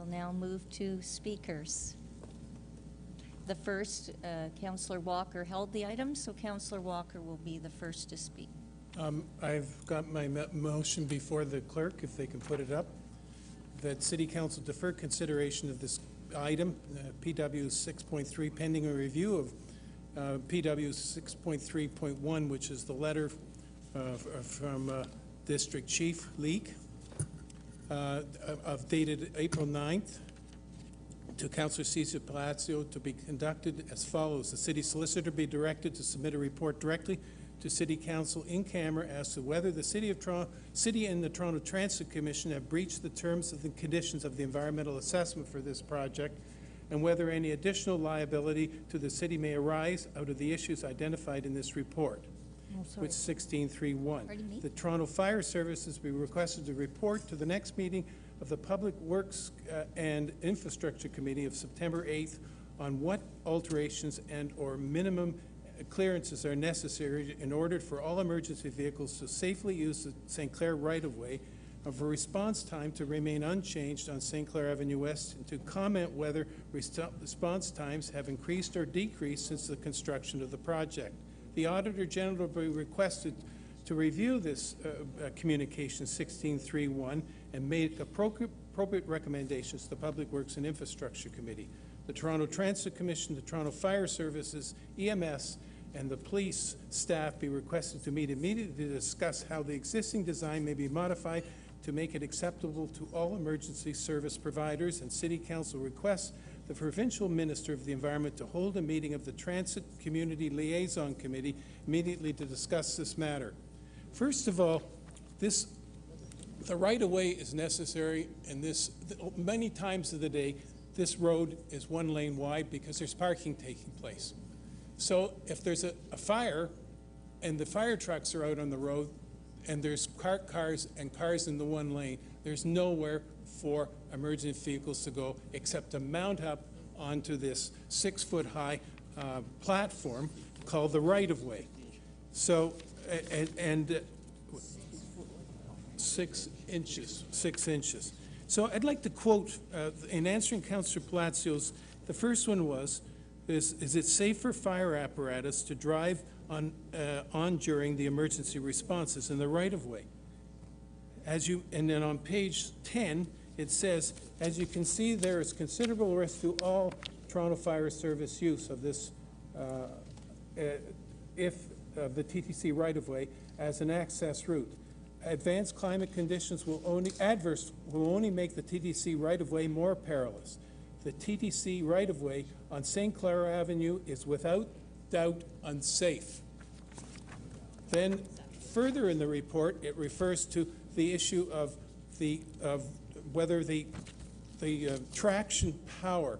now move to speakers. The first, Councillor Walker held the item, so Councillor Walker will be the first to speak. I've got my motion before the clerk, if they can put it up, that City Council defer consideration of this item, PW 6.3, pending a review of PW 6.3.1, which is the letter from District Chief Leak of dated April 9th to Councillor Cesar Palacio, to be conducted as follows. The City Solicitor be directed to submit a report directly to City Council in camera as to whether the City and the Toronto Transit Commission have breached the terms of the conditions of the environmental assessment for this project, and whether any additional liability to the City may arise out of the issues identified in this report. Which 16.3.1. The Toronto Fire Services be requested to report to the next meeting of the Public Works and Infrastructure Committee of September 8th on what alterations and or minimum clearances are necessary in order for all emergency vehicles to safely use the St. Clair right-of-way, of a response time to remain unchanged on St. Clair Avenue West, and to comment whether response times have increased or decreased since the construction of the project. The Auditor General will be requested to review this communication 16.3.1 and make appropriate recommendations to the Public Works and Infrastructure Committee. The Toronto Transit Commission, the Toronto Fire Services, EMS, and the police staff be requested to meet immediately to discuss how the existing design may be modified to make it acceptable to all emergency service providers, and City Council requests the Provincial Minister of the Environment to hold a meeting of the Transit Community Liaison Committee immediately to discuss this matter. First of all, the right-of-way is necessary, and many times of the day, this road is one lane wide because there's parking taking place. So if there's a fire and the fire trucks are out on the road and there's parked cars and cars in the one lane, there's nowhere for emergency vehicles to go except to mount up onto this 6-foot-high platform called the right-of-way. So, and 6 inches. So I'd like to quote, in answering Councillor Palazzo's, the first one was, is it safe for fire apparatus to drive on during the emergency responses in the right-of-way? And then on page 10, it says, as you can see, there is considerable risk to all Toronto Fire Service use of this, the TTC right-of-way as an access route. Advanced climate conditions will only make the TTC right-of-way more perilous. The TTC right-of-way on St. Clair Avenue is without doubt unsafe. Then further in the report, it refers to the issue of whether the traction power,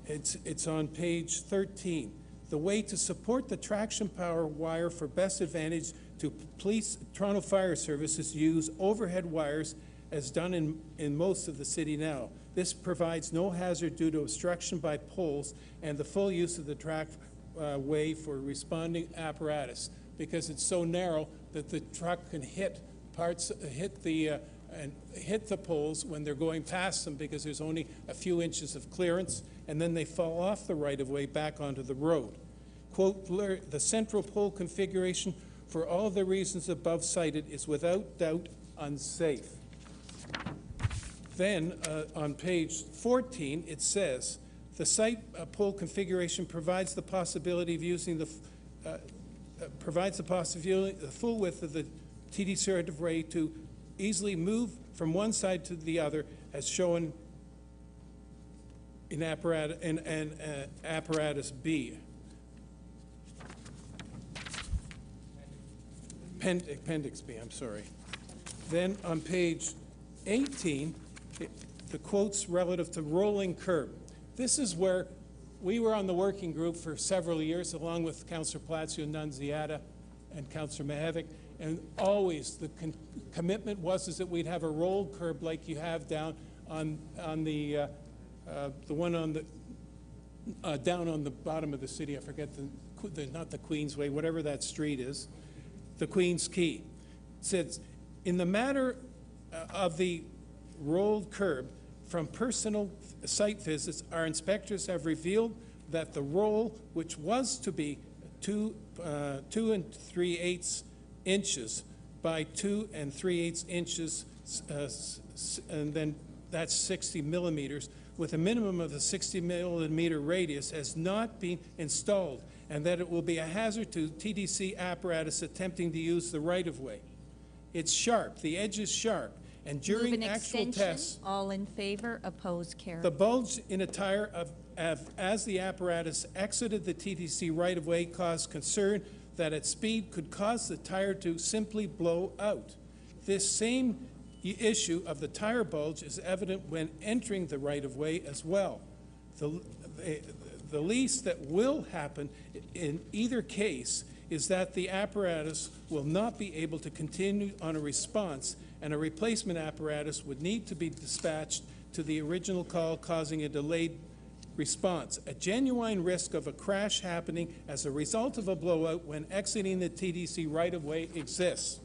it's on page 13. The way to support the traction power wire for best advantage to Toronto Fire Services use overhead wires as done in most of the city now. This provides no hazard due to obstruction by poles and the full use of the track way for responding apparatus, because it's so narrow that the truck can hit the poles when they're going past them, because there's only a few inches of clearance, and then they fall off the right-of-way back onto the road. Quote, the central pole configuration, for all the reasons above cited, is without doubt unsafe. Then on page 14, it says, the site pole configuration provides the possibility of using the full width of the TTC right-of-way to easily move from one side to the other, as shown in apparatus B. Appendix B, I'm sorry. Then on page 18, the quotes relative to rolling curb. This is where we were on the working group for several years, along with Councillor Palazzo Nunziata and Councillor Mahavik, and always the commitment was that we'd have a rolled curb like you have down on the one on the down on the bottom of the city. I forget not the Queensway, whatever that street is, the Queen's Quay. It says, in the matter of the rolled curb, From personal site visits, our inspectors have revealed that the roll, which was to be 2 3/8 inches by 2 3/8 inches, and then that's 60 millimeters, with a minimum of a 60 millimeter radius, has not been installed, and that it will be a hazard to TDC apparatus attempting to use the right-of-way. It's sharp, the edge is sharp, and during Move an actual extension. tests, All in favor, opposed, carried. the bulge in a tire as the apparatus exited the TDC right-of-way caused concern that its speed could cause the tire to simply blow out. This same issue of the tire bulge is evident when entering the right-of-way as well. The least that will happen in either case is that the apparatus will not be able to continue on a response, and a replacement apparatus would need to be dispatched to the original call, causing a delayed response. A genuine risk of a crash happening as a result of a blowout when exiting the TDC right-of-way exists.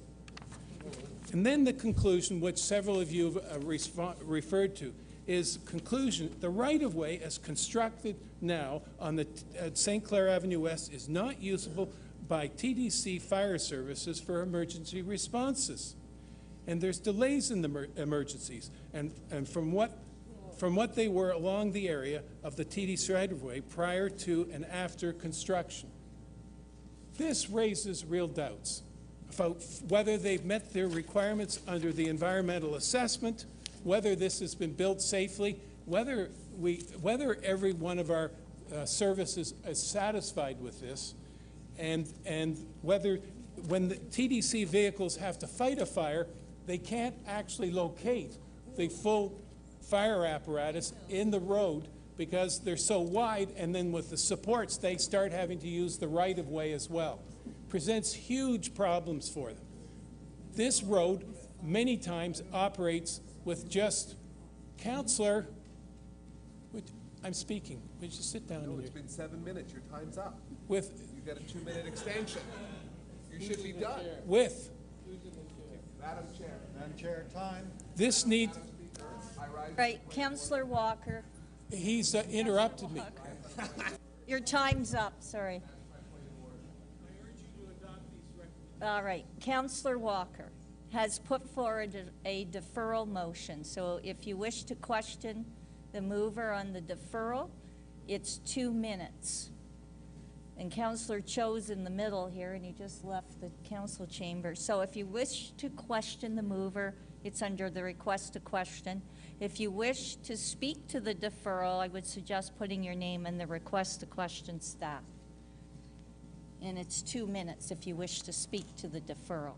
And then the conclusion, which several of you have referred to, is conclusion. The right-of-way as constructed now on the St. Clair Avenue West is not usable by TDC fire services for emergency responses. And there's delays in the emergencies. And from what they were along the area of the TDC right-of-way prior to and after construction. This raises real doubts about whether they've met their requirements under the environmental assessment, whether this has been built safely, whether every one of our services is satisfied with this, and whether when the TDC vehicles have to fight a fire, they can't actually locate the full fire apparatus in the road because they're so wide, and then with the supports, they start having to use the right-of-way as well. Presents huge problems for them. This road many times operates with just, Councillor, I'm speaking, would you sit down? No, it's been 7 minutes, your time's up. With, You got a 2-minute extension. You should be done. with, Madam Chair. Madam Chair, time. this need, I rise. Right, Councillor Walker, he's interrupted me. your time's up, sorry. All right, Councillor Walker has put forward a deferral motion. So if you wish to question the mover on the deferral, it's 2 minutes. And Councillor Cho's in the middle here, and he just left the council chamber. So if you wish to question the mover, it's under the request to question. If you wish to speak to the deferral, I would suggest putting your name in the request to question staff. And it's 2 minutes if you wish to speak to the deferral.